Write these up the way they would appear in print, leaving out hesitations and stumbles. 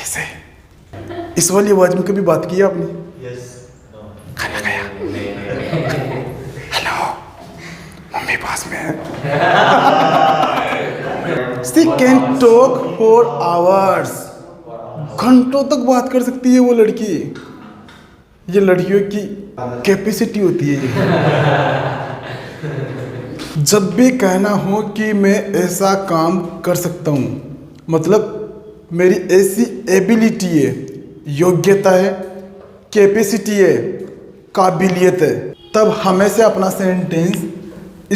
कैसे? इस वाली आवाज में कभी बात की है आपने? यस। खाना खाया? हेलो, मम्मी पास में है। She can talk for hours, घंटों तक बात कर सकती है वो लड़की। ये लड़कियों की कैपेसिटी होती है ये। जब भी कहना हो कि मैं ऐसा काम कर सकता हूँ, मतलब मेरी ऐसी एबिलिटी है, योग्यता है, कैपेसिटी है, काबिलियत है, तब हमेशा अपना सेंटेंस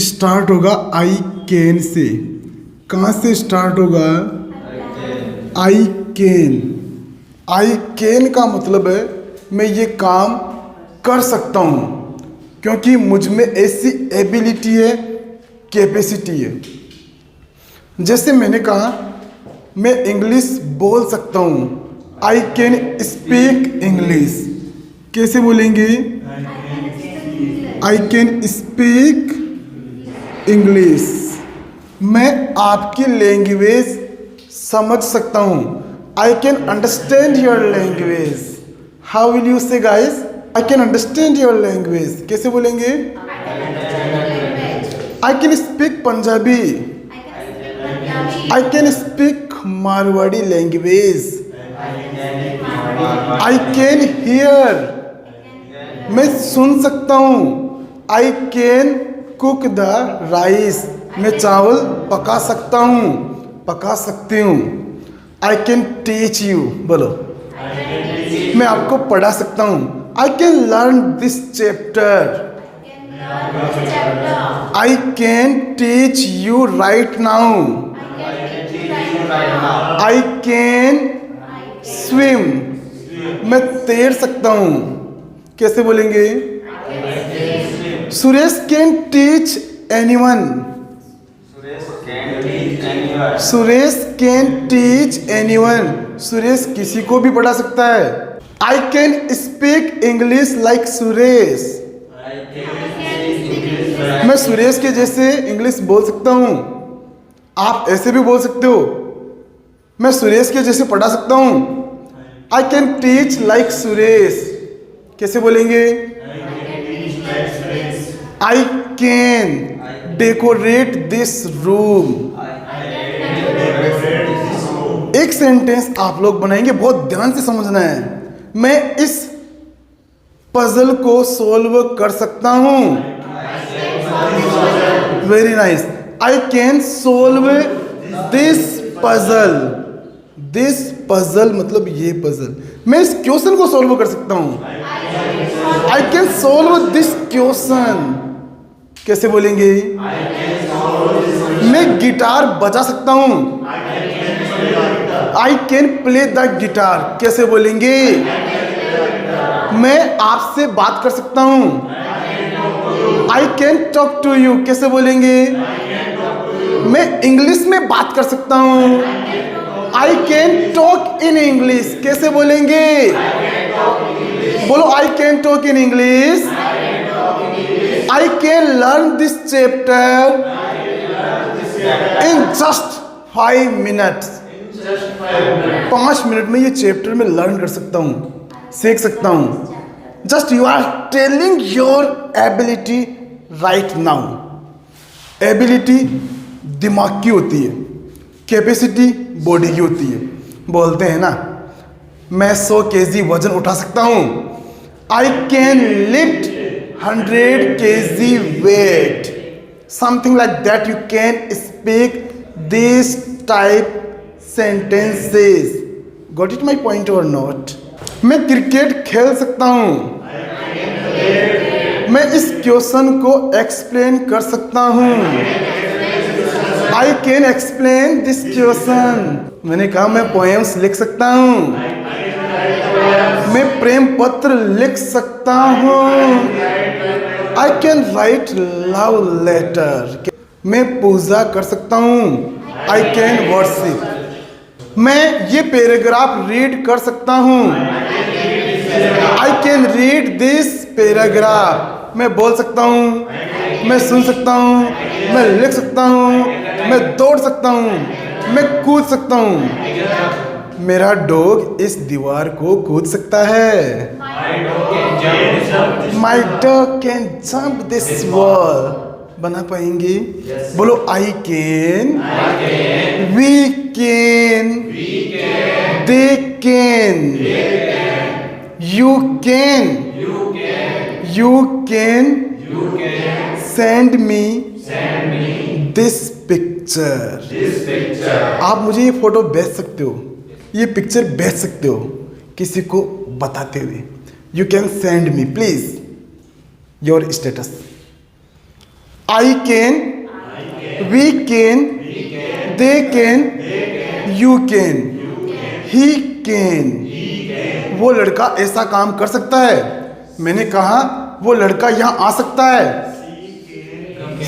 स्टार्ट होगा आई कैन से। कहाँ से स्टार्ट होगा? I can. आई कैन का मतलब है मैं ये काम कर सकता हूँ, क्योंकि मुझ में ऐसी एबिलिटी है, कैपेसिटी है। जैसे मैंने कहा मैं इंग्लिश बोल सकता हूँ, आई कैन स्पीक इंग्लिश। कैसे बोलेंगे? I can speak English. मैं आपकी लैंग्वेज समझ सकता हूँ, I can understand your language. How will you say guys? I can understand your language. कैसे बोलेंगे? I can speak Punjabi, I can speak Marwari language. I can hear, मैं सुन सकता हूँ। I can cook the rice, मैं चावल पका सकता हूँ, पका सकती हूँ। आई कैन टीच यू, बोलो मैं आपको पढ़ा सकता हूँ। I can learn this chapter, I can teach you right now. I can swim, मैं तैर सकता हूँ। कैसे बोलेंगे? Suresh can teach anyone, Suresh can teach anyone, Suresh किसी को भी पढ़ा सकता है। आई can speak English like Suresh, मैं सुरेश के जैसे इंग्लिश बोल सकता हूँ। आप ऐसे भी बोल सकते हो, मैं सुरेश के जैसे पढ़ा सकता हूँ। I can teach like Suresh. कैसे बोलेंगे? I can decorate this room. एक सेंटेंस आप लोग बनाएंगे, बहुत ध्यान से समझना है। मैं इस पजल को सोल्व कर सकता हूँ। Very nice. I can solve this puzzle. This puzzle मतलब ये पजल, मैं इस क्वेश्चन को सोल्व कर सकता हूँ। I can solve this question. कैसे बोलेंगे? मैं गिटार बजा सकता हूँ। I can play the guitar. कैसे बोलेंगे? मैं आपसे बात कर सकता हूँ। I can talk to you. कैसे बोलेंगे? मैं इंग्लिश में बात कर सकता हूँ। I can talk in English. कैसे बोलेंगे? बोलो I can talk in English. I can learn this chapter in just 5 minutes. 5 minute में ये चैप्टर में लर्न कर सकता हूँ, सीख सकता हूँ। Just you are telling your ability right now. Ability दिमाग की होती है, कैपेसिटी बॉडी की होती है। बोलते हैं ना, मैं 100 kg वजन उठा सकता हूँ। I can lift 100 kg weight. Something like that you can speak this type sentences. Got it my point or not? मैं क्रिकेट खेल सकता हूँ। मैं इस क्वेश्चन को एक्सप्लेन कर सकता हूँ। I can explain this question. मैंने कहा मैं पोएम्स लिख सकता हूँ। मैं प्रेम पत्र लिख सकता हूँ। I can write love letter. मैं पूजा कर सकता हूँ। I can worship. मैं ये पैराग्राफ रीड कर सकता हूँ। I can read this paragraph. मैं बोल सकता हूँ, मैं सुन सकता हूँ, मैं लिख सकता हूँ, मैं दौड़ सकता हूँ, मैं कूद सकता हूँ। मेरा डॉग इस दीवार को कूद सकता है। My dog can jump this wall. बना पाएंगे? बोलो I can, we can, they can, you can, you can send me this picture. आप मुझे ये फोटो भेज सकते हो, ये पिक्चर भेज सकते हो किसी को बताते हुए। You can send me please your status. I can, we can, they can, you can, he can. वो लड़का ऐसा काम कर सकता है। मैंने कहा वो लड़का यहाँ आ सकता है।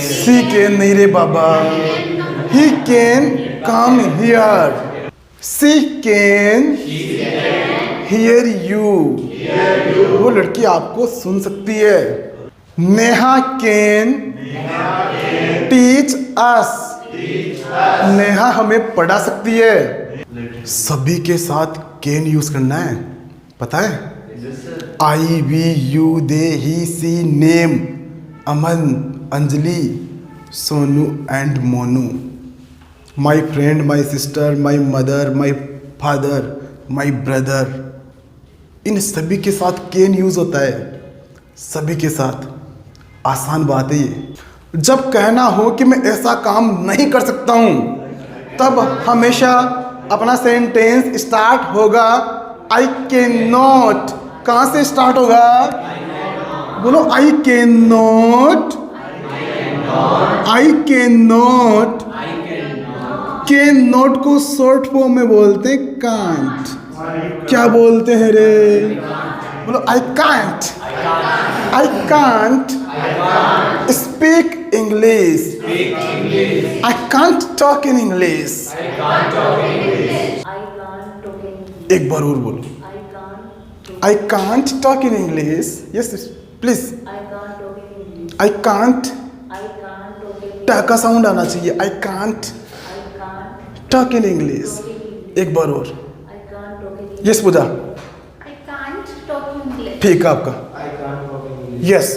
सी कैन नहीं रे बाबा, he can come here. She can hear you. वो लड़की आपको सुन सकती है। Neha can teach us. Neha हमें पढ़ा सकती है। सभी के साथ कैन यूज करना है, पता है? I, we, you, they, he, she, name, Aman, Anjali, Sonu and Monu, my friend, my sister, my mother, my father, my brother. इन सभी के साथ कैन यूज होता है, सभी के साथ। आसान बात है ये। जब कहना हो कि मैं ऐसा काम नहीं कर सकता हूं, तब हमेशा अपना सेंटेंस स्टार्ट होगा आई कैन नॉट। कहां से स्टार्ट होगा? बोलो I can not, I can not. Can not को शॉर्ट फॉर्म में बोलते हैं कांट। क्या बोलते हैं रे? बोलो I can't, I can't speak English, I can't talk in English. एक बार और बोलो, I can't talk in English. Yes please, I can't. ट का साउंड आना चाहिए। I can't talk in English. एक बार और। यस पूजा, ठीक है आपका। Yes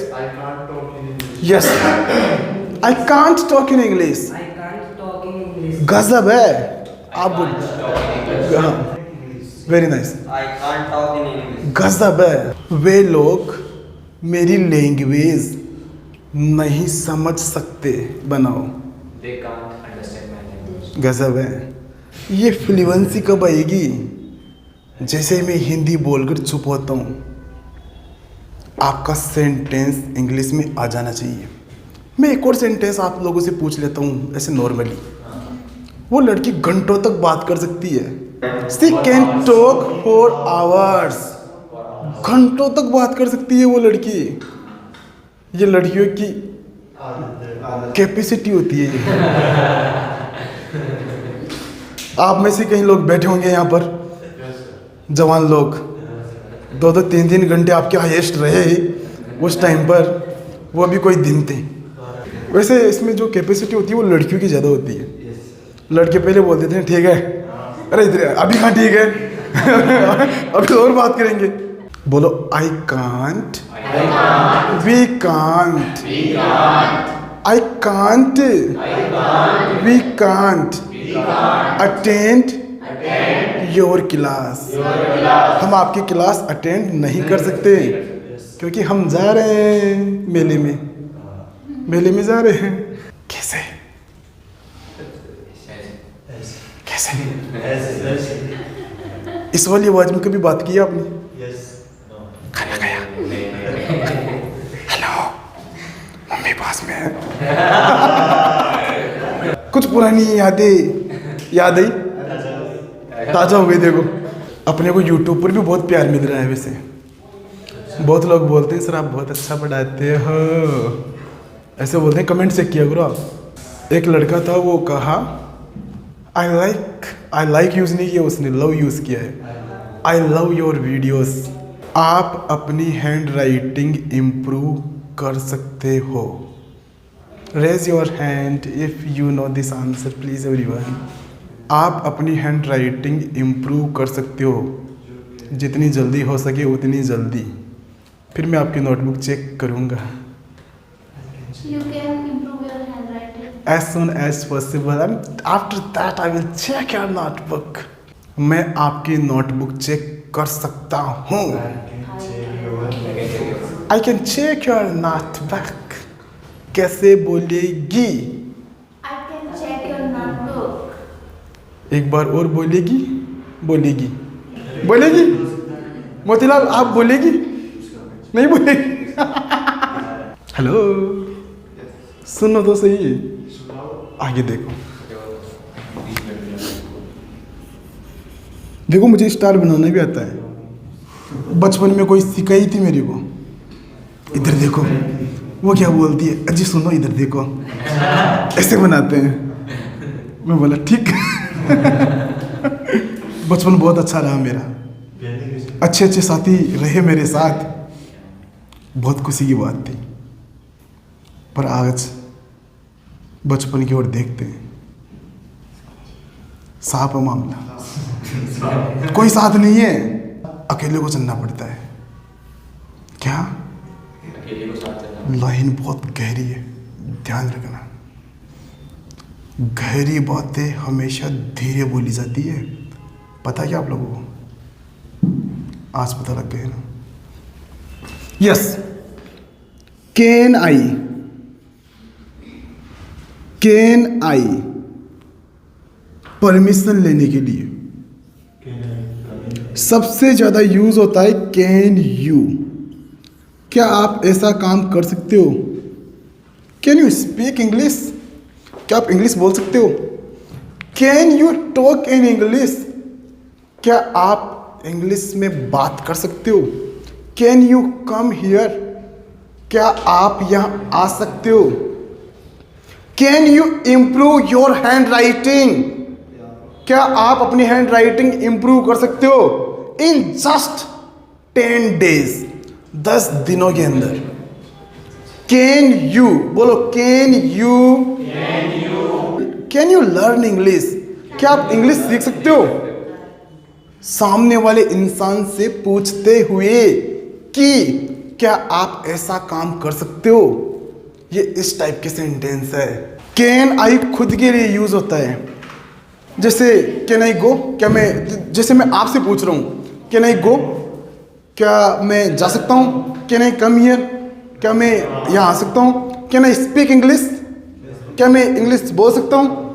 yes, I can't talk in English. गजब है आप बोल। हाँ, वेरी नाइस। गजब है। वे लोग मेरी लैंग्वेज नहीं समझ सकते। बनाओ, गजब है। ये फ्लुएंसी कब आएगी? जैसे मैं हिंदी बोलकर चुप होता हूँ, आपका सेंटेंस इंग्लिश में आ जाना चाहिए। मैं एक और सेंटेंस आप लोगों से पूछ लेता हूँ ऐसे नॉर्मली। वो लड़की घंटों तक बात कर सकती है। She can talk for hours. घंटों तक बात कर सकती है वो लड़की। ये लड़कियों की कैपेसिटी होती है ये। आप में से कई लोग बैठे होंगे यहाँ पर, जवान लोग, 2-2, 3-3 घंटे आपके हाईएस्ट रहे उस टाइम पर, वो अभी कोई दिन थे। वैसे इसमें जो कैपेसिटी होती है वो लड़कियों की ज़्यादा होती है। लड़के पहले बोलते थे ठीक है, अरे इधर अभी कहाँ ठीक है अभी और बात करेंगे। बोलो I can't, we can't, I can't, we can't attend your class. हम आपकी क्लास अटेंड नहीं कर सकते क्योंकि हम जा रहे हैं मेले में। मेले में जा रहे हैं। कैसे कैसे? इस वाली आवाज में कभी बात की आपने? खाना खाया? हेलो, मम्मी पास में है। कुछ पुरानी यादें याद आई, ताजा हो गई। देखो अपने को यूट्यूब पर भी बहुत प्यार मिल रहा है। वैसे बहुत लोग बोलते हैं सर आप बहुत अच्छा पढ़ाते हो, ऐसे बोलते हैं। कमेंट चेक किया करो आप। एक लड़का था, वो कहा आई लाइक यूज़ नहीं किया उसने, लव यूज़ किया है। I love your videos. आप अपनी हैंड राइटिंग इम्प्रूव कर सकते हो। Raise your hand if you know this answer please everyone. आप अपनी हैंड राइटिंग इम्प्रूव कर सकते हो, जितनी जल्दी हो सके उतनी जल्दी। फिर मैं आपकी नोटबुक चेक करूँगा। You can improve your handwriting. As soon as possible and after that I will check your notebook. मैं आपकी नोटबुक चेक कर सकता हूँ। I can check your notebook. कैसे बोलेगी? I can check your notebook. एक बार और बोलेगी? बोलेगी? बोलेगी? मोतीलाल आप बोलेगी? नहीं बोलेगी? हेलो, सुनो तो सही, आगे देखो। देखो मुझे स्टार बनाना भी आता है, बचपन में कोई सिखाई थी मेरे को। इधर देखो, वो क्या बोलती है, अजी सुनो इधर देखो, ऐसे बनाते हैं। मैं बोला ठीक। बचपन बहुत अच्छा रहा मेरा, अच्छे अच्छे साथी रहे मेरे साथ, बहुत खुशी की बात थी। पर आज बचपन की ओर देखते हैं, साफ है मामला, कोई साथ नहीं है, अकेले को चलना पड़ता है। क्या लाइन बहुत गहरी है, ध्यान रखना। गहरी बातें हमेशा धीरे बोली जाती है, पता है क्या आप लोगों को? आज पता लग गया ना। यस, कैन आई परमिशन लेने के लिए सबसे ज्यादा यूज होता है कैन यू। क्या आप ऐसा काम कर सकते हो? Can you speak English? क्या आप इंग्लिश बोल सकते हो? Can you talk in English? क्या आप इंग्लिश में बात कर सकते हो? Can you come here? क्या आप यहाँ आ सकते हो? Can you improve your hand writing? क्या आप अपनी हैंड राइटिंग इम्प्रूव कर सकते हो इन जस्ट 10 days, 10 दिनों के अंदर? कैन यू बोलो, कैन यू लर्न इंग्लिश? क्या आप इंग्लिश सीख सकते हो? सामने वाले इंसान से पूछते हुए कि क्या आप ऐसा काम कर सकते हो? ये इस टाइप के सेंटेंस है। कैन आई खुद के लिए यूज होता है, जैसे कैन आई गो? क्या मैं, जैसे मैं आपसे पूछ रहा हूँ कैन आई गो, क्या मैं जा सकता हूँ? Can I come here? क्या मैं यहाँ आ सकता हूँ? Can I speak English? क्या मैं इंग्लिश बोल सकता हूँ?